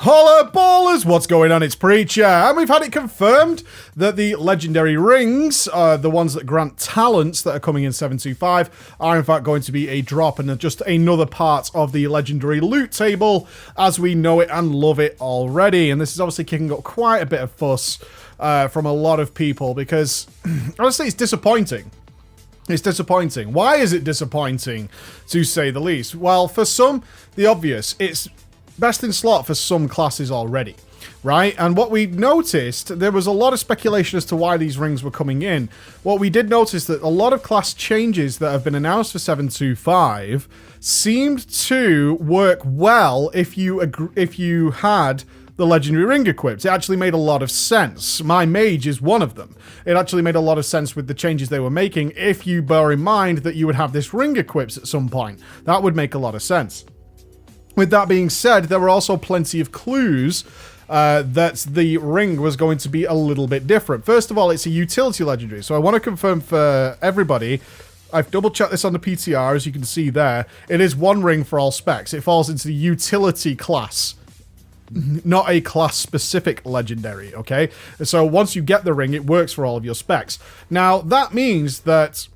Holla ballers, what's going on? It's Preacher, and we've had it confirmed that the legendary rings, the ones that grant talents that are coming in 725, are in fact going to be a drop and just another part of the legendary loot table as we know it and love it already. And this is obviously kicking up quite a bit of fuss from a lot of people because honestly it's disappointing. It's disappointing. Why is it disappointing, to say the least? Well, for some, the obvious. It's best in slot for some classes already, right? And what we noticed, there was a lot of speculation as to why these rings were coming in. What we did notice that a lot of class changes that have been announced for 725 seemed to work well if you had the legendary ring equipped. It actually made a lot of sense. My mage is one of them. It actually made a lot of sense with the changes they were making if you bear in mind that you would have this ring equipped at some point. That would make a lot of sense. With that being said, there were also plenty of clues that the ring was going to be a little bit different. First of all, it's a utility legendary, so I want to confirm for everybody, I've double-checked this on the PTR, as you can see there. It is one ring for all specs. It falls into the utility class, not a class-specific legendary, okay? So once you get the ring, it works for all of your specs. Now, that means that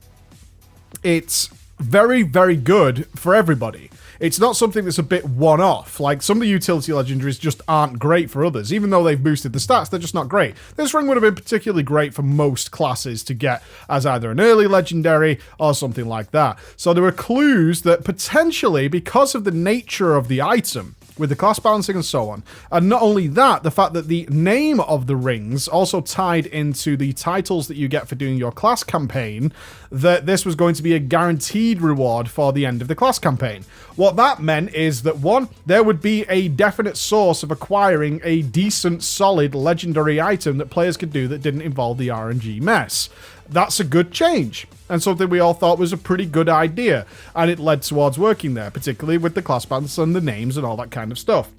it's very, very good for everybody. It's not something that's a bit one-off. Like, some of the utility legendaries just aren't great for others. Even though they've boosted the stats, they're just not great. This ring would have been particularly great for most classes to get as either an early legendary or something like that. So there were clues that potentially, because of the nature of the item, with the class balancing and so on. And not only that, the fact that the name of the rings also tied into the titles that you get for doing your class campaign, that this was going to be a guaranteed reward for the end of the class campaign. What that meant is that, one, there would be a definite source of acquiring a decent, solid, legendary item that players could do that didn't involve the RNG mess. That's a good change, and something we all thought was a pretty good idea, and it led towards working there, particularly with the class balance and the names and all that kind of stuff.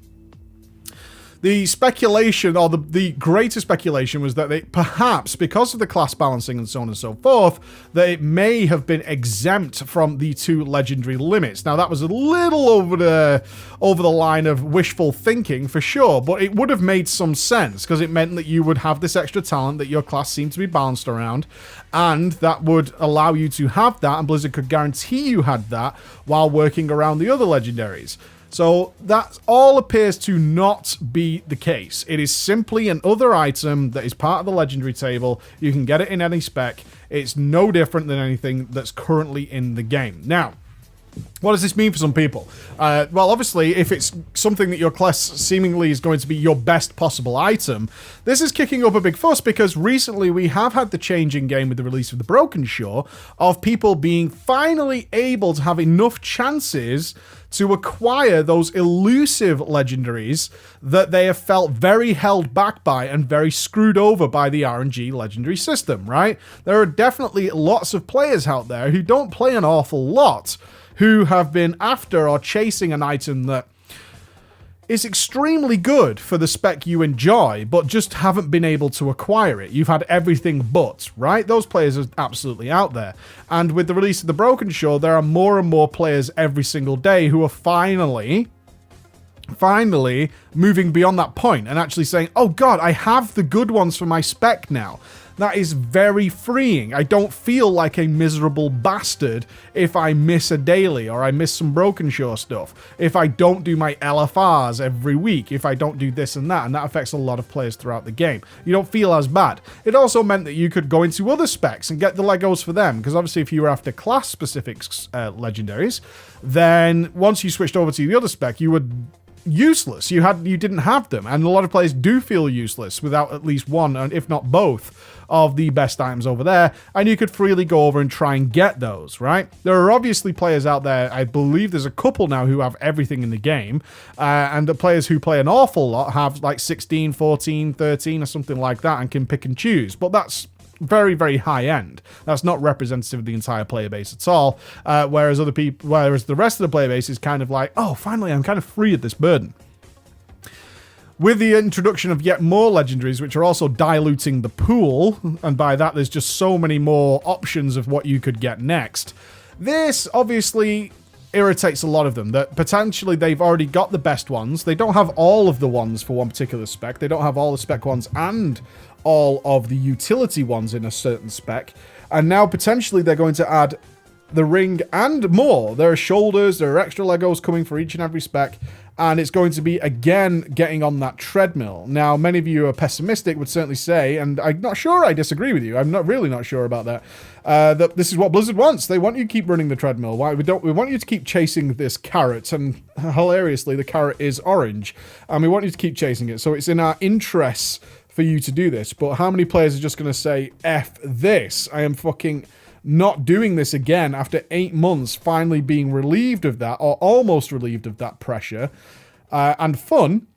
The speculation, or the greater speculation, was that it perhaps, because of the class balancing and so on and so forth, that it may have been exempt from the 2 legendary limits. Now, that was a little over the line of wishful thinking, for sure, but it would have made some sense, because it meant that you would have this extra talent that your class seemed to be balanced around, and that would allow you to have that, and Blizzard could guarantee you had that while working around the other legendaries. So that all appears to not be the case. It is simply another item that is part of the legendary table. You can get it in any spec. It's no different than anything that's currently in the game. Now, what does this mean for some people? Well, obviously, if it's something that your class seemingly is going to be your best possible item, this is kicking up a big fuss because recently we have had the change in game with the release of the Broken Shore of people being finally able to have enough chances to acquire those elusive legendaries that they have felt very held back by and very screwed over by the RNG legendary system, right? There are definitely lots of players out there who don't play an awful lot, who have been after or chasing an item that is extremely good for the spec you enjoy, but just haven't been able to acquire it. You've had everything but, right? Those players are absolutely out there. And with the release of the Broken Shore, there are more and more players every single day who are finally moving beyond that point and actually saying, oh god, I have the good ones for my spec now. That is very freeing. I don't feel like a miserable bastard if I miss a daily or I miss some Broken Shore stuff. If I don't do my LFRs every week, if I don't do this and that affects a lot of players throughout the game. You don't feel as bad. It also meant that you could go into other specs and get the Legos for them, because obviously if you were after class-specific legendaries, then once you switched over to the other spec, you would useless. You didn't have them, and a lot of players do feel useless without at least one, if not both, of the best items over there, and you could freely go over and try and get those, right? There are obviously players out there, I believe there's a couple now who have everything in the game, and the players who play an awful lot have like 16, 14, 13 or something like that and can pick and choose, but that's very, very high end. That's not representative of the entire player base at all, whereas the rest of the player base is kind of like, oh, finally I'm kind of free of this burden. With the introduction of yet more legendaries, which are also diluting the pool, and by that there's just so many more options of what you could get next, this obviously irritates a lot of them, that potentially they've already got the best ones. They don't have all of the ones for one particular spec. They don't have all the spec ones and all of the utility ones in a certain spec. And now potentially they're going to add the ring and more. There are shoulders, there are extra Legos coming for each and every spec, and it's going to be, again, getting on that treadmill. Now, many of you who are pessimistic would certainly say, and I'm not sure I disagree with you, I'm really not sure about that, that this is what Blizzard wants. They want you to keep running the treadmill. Why? We want you to keep chasing this carrot, and hilariously, the carrot is orange, and we want you to keep chasing it. So it's in our interests for you to do this, but how many players are just going to say, F this, I am fucking not doing this again after 8 months, finally being relieved of that, or almost relieved of that pressure and fun,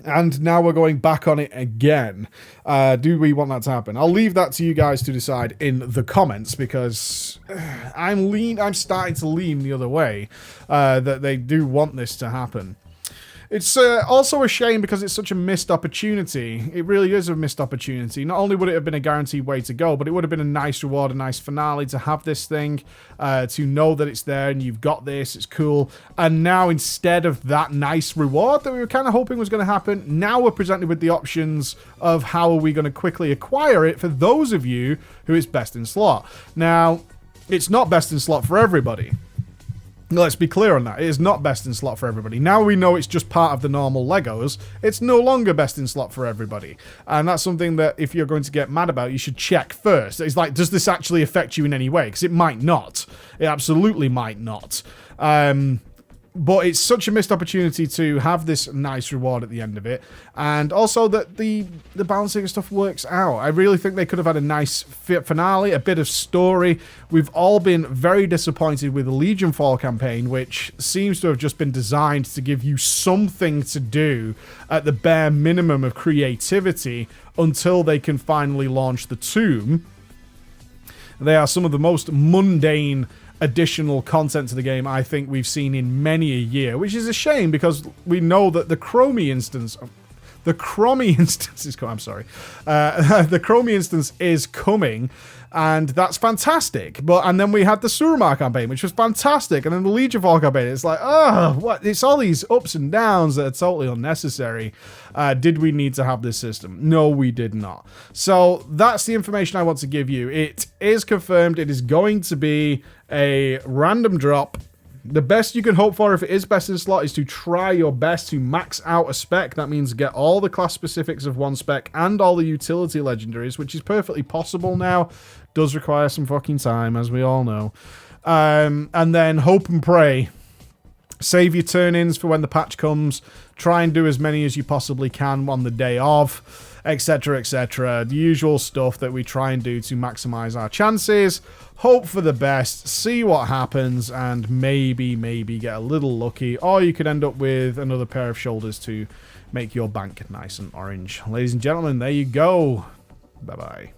and now we're going back on it again. Do we want that to happen? I'll leave that to you guys to decide in the comments, because I'm starting to lean the other way, that they do want this to happen. It's also a shame because it's such a missed opportunity. It really is a missed opportunity. Not only would it have been a guaranteed way to go, but it would have been a nice reward, a nice finale to have this thing, to know that it's there and you've got this, it's cool. And now instead of that nice reward that we were kind of hoping was going to happen, now we're presented with the options of how are we going to quickly acquire it for those of you who it's best in slot. Now, it's not best in slot for everybody. Let's be clear on that. It is not best in slot for everybody. Now we know it's just part of the normal Legos. It's no longer best in slot for everybody. And that's something that if you're going to get mad about, you should check first. It's like, does this actually affect you in any way? Because it might not. It absolutely might not. But it's such a missed opportunity to have this nice reward at the end of it. And also that the balancing and stuff works out. I really think they could have had a nice finale, a bit of story. We've all been very disappointed with the Legion Fall campaign, which seems to have just been designed to give you something to do at the bare minimum of creativity until they can finally launch the Tomb. They are some of the most mundane additional content to the game I think we've seen in many a year, which is a shame because we know that the Chromie instance is coming. I'm sorry. The Chromie instance is coming, and that's fantastic. And then we had the Suramar campaign, which was fantastic, and then the Legion Fall campaign. It's like, what? It's all these ups and downs that are totally unnecessary. Did we need to have this system? No, we did not. So that's the information I want to give you. It is confirmed. It is going to be a random drop. The best you can hope for if it is best in slot is to try your best to max out a spec. That means get all the class specifics of one spec and all the utility legendaries, which is perfectly possible now. Does require some fucking time, as we all know. And then hope and pray. Save your turn-ins for when the patch comes. Try and do as many as you possibly can on the day of, etc., etc. The usual stuff that we try and do to maximize our chances. Hope for the best, see what happens, and maybe get a little lucky. Or you could end up with another pair of shoulders to make your bank nice and orange. Ladies and gentlemen, there you go. Bye-bye.